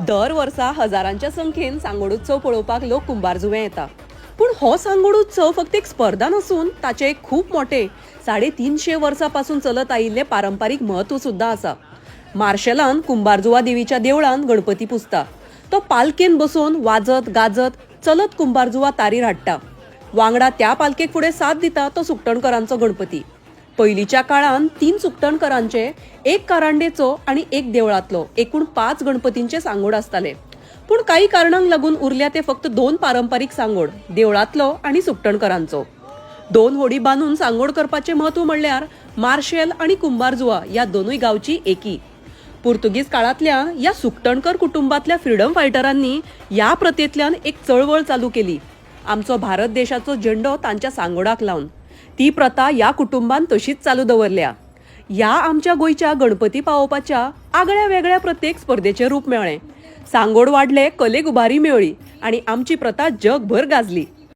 दर वर्सा हजारांच्या संख्येन सांगोड उत्सव पळोवपाक लोक कुंभारजुवें येता. पूण हो सांगोड उत्सव फक्त एक स्पर्धा नसून ताचे एक खूप मोठे 350 वर्सांपासून चलत आयिल्ले पारंपारीक महत्व सुद्धा आसा. मार्शेलान कुंभारजुवा देवीच्या देवळान गणपती पुजता. तो पालकेन बसून वाजत गाजत चलत कुंभारजुवा तारीर हाडटा. वांगडा त्या पालकेक फुडें साथ दिता तो सुकटणकरांचो गणपती. पयलींच्या काळान 3 सुकटणकरांचे, 1 कारांडेचो आणि 1 देवळातलो एकूण 5 गणपतींचे सांगोड आसताले. पूण काही कारणांक लागून उरल्या ते फक्त 2 पारंपारीक सांगोड, देवळातलो आणि सुकटणकरांचो. 2 होडी बांदून सांगोड करपाचे महत्व म्हणल्यार मार्शेल आणि कुंभारजुवा या दोनूय गावची एकी. पुर्तुगीज काळातल्या या सुकटणकर कुटुंबातल्या फ्रीडम फायटरांनी या प्रथेंतल्यान एक चळवळ चालू केली. आमचो भारत देशाचो झेंडो तांच्या सांगोडाक लावन. ती प्रथा या कुटुंबान तशीच चालू दवरल्या. या आमच्या गोयच्या गणपती पावोवपाच्या आगळ्या वेगळ्या प्रत्येक स्पर्धेचे रूप मेळ्ळें. सांगोड वाडले, कलेक उबारी मेळ्ळी आणि आमची प्रथा जगभर गाजली.